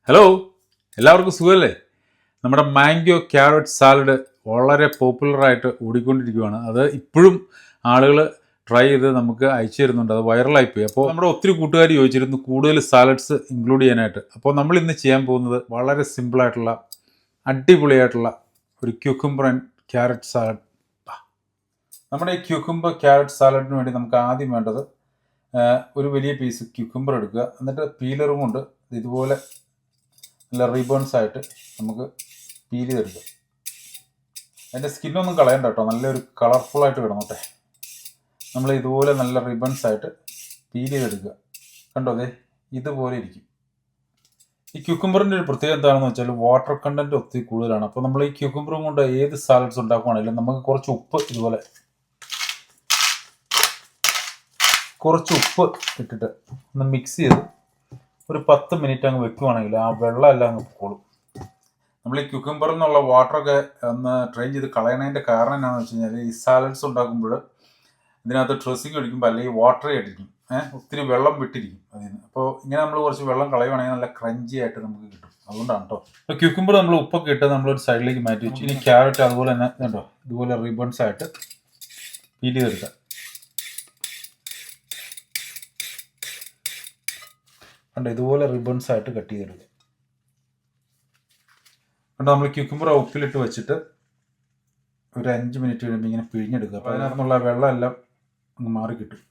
Hello, എല്ലാവർക്കും സുഖമല്ലേ? നമ്മുടെ മാംഗോ ക്യാരറ്റ് സാലഡ് വളരെ പോപ്പുലറായിട്ട് ഓടിക്കൊണ്ടിരിക്കുകയാണ്. അത് ഇപ്പോഴും ആളുകൾ ട്രൈ ചെയ്ത് നമുക്ക് അയച്ചു തരുന്നുണ്ട്. അത് വൈറലായിപ്പോയി. അപ്പോൾ നമ്മുടെ ഒത്തിരി കൂട്ടുകാർ ചോദിച്ചിരുന്നു കൂടുതൽ സാലഡ്സ് ഇൻക്ലൂഡ് ചെയ്യാനായിട്ട്. അപ്പോൾ നമ്മൾ ഇന്ന് ചെയ്യാൻ പോകുന്നത് വളരെ സിമ്പിളായിട്ടുള്ള അടിപൊളിയായിട്ടുള്ള ഒരു ക്യൂക്കുംബർ ആൻഡ് ക്യാരറ്റ് സാലഡ്. നമ്മുടെ ഈ ക്യൂക്കുംബർ ക്യാരറ്റ് സാലഡിന് വേണ്ടി നമുക്ക് ആദ്യം വേണ്ടത് ഒരു വലിയ പീസ് ക്യൂക്കുംബർ എടുക്കുക. എന്നിട്ട് പീലറും കൊണ്ട് ഇതുപോലെ നല്ല റിബൺസ് ആയിട്ട് നമുക്ക് പീൽ ചെയ്തെടുക്കുക. അതിൻ്റെ സ്കിന്നൊന്നും കളയണ്ട കേട്ടോ, നല്ലൊരു കളർഫുള്ളായിട്ട് കിടന്നോട്ടെ. നമ്മൾ ഇതുപോലെ നല്ല റിബൺസ് ആയിട്ട് പീൽ ചെയ്തെടുക്കുക. കണ്ടോ, അതെ ഇതുപോലെ ഇരിക്കും. ഈ ക്യൂക്കുംബറിൻ്റെ ഒരു പ്രത്യേകത എന്താണെന്ന് വെച്ചാൽ വാട്ടർ കണ്ടൻറ്റ് ഒത്തിരി കൂടുതലാണ്. അപ്പോൾ നമ്മൾ ഈ ക്യൂക്കുംബറും കൊണ്ട് ഏത് സാലഡ്സ് ഉണ്ടാക്കുകയാണെങ്കിലും നമുക്ക് കുറച്ച് ഉപ്പ് ഇതുപോലെ ഇട്ടിട്ട് ഒന്ന് മിക്സ് ചെയ്ത് ഒരു 10 മിനിറ്റ് അങ്ങ് വെക്കുവാണെങ്കിൽ ആ വെള്ളം എല്ലാം അങ്ങ് പോളും. നമ്മൾ ഈ ക്യൂക്കുംബറിൽ നിന്നുള്ള വാട്ടറൊക്കെ ഒന്ന് ട്രൈ ചെയ്ത് കളയണതിൻ്റെ കാരണം എന്താണെന്ന് വെച്ച് കഴിഞ്ഞാൽ ഈ സാലഡ്സ് ഉണ്ടാക്കുമ്പോൾ ഇതിനകത്ത് ഡ്രസ്സിങ് ഒഴിക്കുമ്പോൾ അല്ലെങ്കിൽ വാട്ടർ ആയിട്ടിരിക്കും, ഒത്തിരി വെള്ളം വിട്ടിരിക്കും അതിന്. അപ്പോൾ ഇങ്ങനെ നമ്മൾ കുറച്ച് വെള്ളം കളയുവാണെങ്കിൽ നല്ല ക്രഞ്ചി ആയിട്ട് നമുക്ക് കിട്ടും. അതുകൊണ്ടാണ് കേട്ടോ. അപ്പോൾ ക്യൂക്കുംബർ നമ്മൾ ഉപ്പൊക്കെ ഇട്ട് നമ്മളൊരു സൈഡിലേക്ക് മാറ്റി വെച്ചു. ഇനി ക്യാരറ്റ് അതുപോലെ തന്നെ കേട്ടോ ഇതുപോലെ റിബൺസ് ആയിട്ട് പീൽ ചെയ്തെടുക്കാം. കണ്ടോ, ഇതുപോലെ റിബൺസ് ആയിട്ട് കട്ട് ചെയ്തെടുക്കുക. കണ്ടോ, നമ്മൾ ക്യൂക്കുംബർ ഉപ്പിലിട്ട് വെച്ചിട്ട് ഒരു 5 മിനിറ്റ് കഴിയുമ്പോൾ ഇങ്ങനെ പിഴിഞ്ഞെടുക്കുക. അപ്പോൾ അതിനകത്തുനിന്നുള്ള വെള്ളം എല്ലാം ഒന്ന് മാറി കിട്ടും.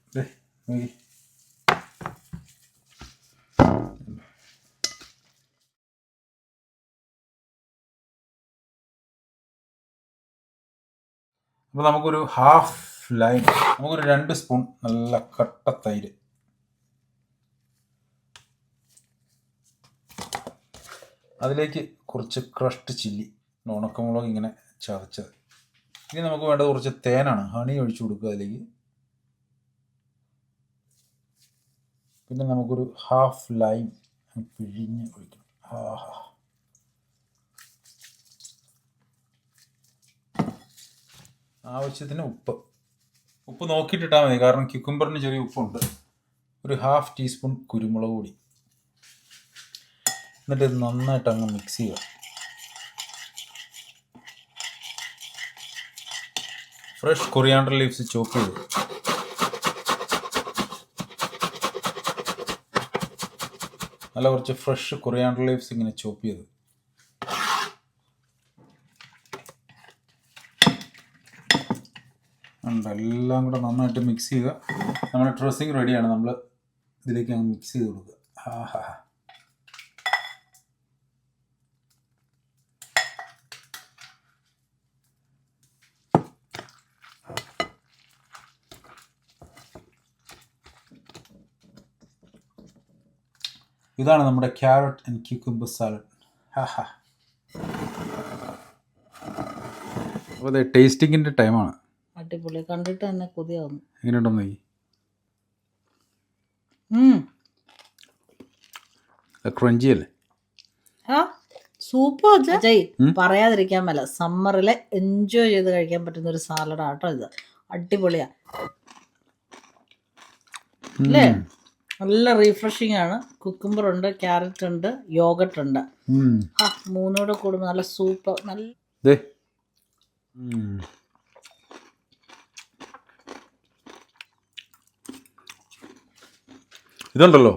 അപ്പോൾ നമുക്കൊരു ഹാഫ് ലൈം, നമുക്കൊരു 2 സ്പൂൺ നല്ല കട്ട തൈര്, അതിലേക്ക് കുറച്ച് ക്രഷ്ഡ് ചില്ലി, ഉണക്കമുളക് ഇങ്ങനെ ചതച്ചത്. ഇനി നമുക്ക് വേണ്ടത് കുറച്ച് തേനാണ്. ഹണി ഒഴിച്ചു കൊടുക്കുക അതിലേക്ക്. പിന്നെ നമുക്കൊരു ഹാഫ് ലൈം പിഴിഞ്ഞ് ഒഴിക്കണം. ആവശ്യത്തിന് ഉപ്പ് നോക്കിയിട്ടിട്ടാൽ മതി, കാരണം ക്യൂക്കുംബറിന് ചെറിയ ഉപ്പുണ്ട്. ഒരു ഹാഫ് ടീസ്പൂൺ കുരുമുളക് പൊടി, എന്നിട്ട് ഇത് നന്നായിട്ട് അങ്ങ് മിക്സ് ചെയ്യുക. ഫ്രഷ് കൊറിയാണ്ടർ ലീവ്സ് ചോപ്പ് ചെയ്ത്, നല്ല കുറച്ച് ഫ്രഷ് കൊറിയാണ്ടർ ലീവ്സ് ഇങ്ങനെ ചോപ്പ് ചെയ്ത്, എല്ലാം കൂടെ നന്നായിട്ട് മിക്സ് ചെയ്യുക. നമ്മുടെ ഡ്രസ്സിങ് റെഡിയാണ്. നമ്മൾ ഇതിലേക്ക് അങ്ങ് മിക്സ് ചെയ്ത് കൊടുക്കുക. ഇതാണ് നമ്മുടെ ക്യാരറ്റ് ആൻഡ് ക്യൂക്കുംബർ സാലഡ്. അപ്പോൾ അതെ, ടേസ്റ്റിങ്ങിൻ്റെ ടൈമാണ്. അടിപൊളി, കണ്ടിട്ട് തന്നെ കൊതിയാവുന്നു. എങ്ങനെയുണ്ടെന്ന് നോക്കി. ക്രഞ്ചി അല്ലേ? സൂപ്പർ അജയ്, പറയാതിരിക്കാൻ മേല. സമ്മറിലെ എൻജോയ് ചെയ്ത് കഴിക്കാൻ പറ്റുന്ന ഒരു സാലഡാണ് കേട്ടോ ഇത്. അടിപൊളിയാ അല്ലേ? നല്ല റീഫ്രഷിംഗ് ആണ്. കുക്കുംബർ ഉണ്ട്, ക്യാരറ്റ് ഉണ്ട്, യോഗട്ട് ഉണ്ട്. മൂന്നോടെ കൂടുമ്പോൾ നല്ല സൂപ്പർ. നല്ല ഇതുണ്ടല്ലോ,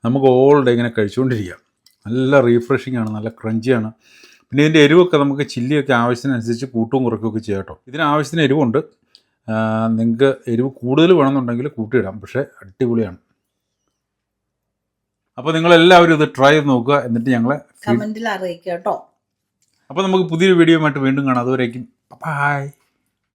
നമുക്ക് ഓൾ ഡേ ഇങ്ങനെ കഴിച്ചുകൊണ്ടിരിക്കാം. നല്ല റീഫ്രഷിംഗ് ആണ്, നല്ല ക്രഞ്ചിയാണ്. പിന്നെ ഇതിൻ്റെ എരിവൊക്കെ നമുക്ക് ചില്ലിയൊക്കെ ആവശ്യത്തിനനുസരിച്ച് കൂട്ടും കുറയ്ക്കുകയൊക്കെ ചെയ്യാം കേട്ടോ. ഇതിന് ആവശ്യത്തിന് എരിവുണ്ട്. നിങ്ങൾക്ക് എരിവ് കൂടുതൽ വേണമെന്നുണ്ടെങ്കിൽ കൂട്ടിയിടാം, പക്ഷേ അടിപൊളിയാണ്. അപ്പോൾ നിങ്ങളെല്ലാവരും ഇത് ട്രൈ ചെയ്ത് നോക്കുക, എന്നിട്ട് ഞങ്ങളെ കമൻറ്റിൽ അറിയിക്കുക കേട്ടോ. അപ്പോൾ നമുക്ക് പുതിയൊരു വീഡിയോ ആയിട്ട് വീണ്ടും കാണാം. അതുവരേക്കും ബൈ.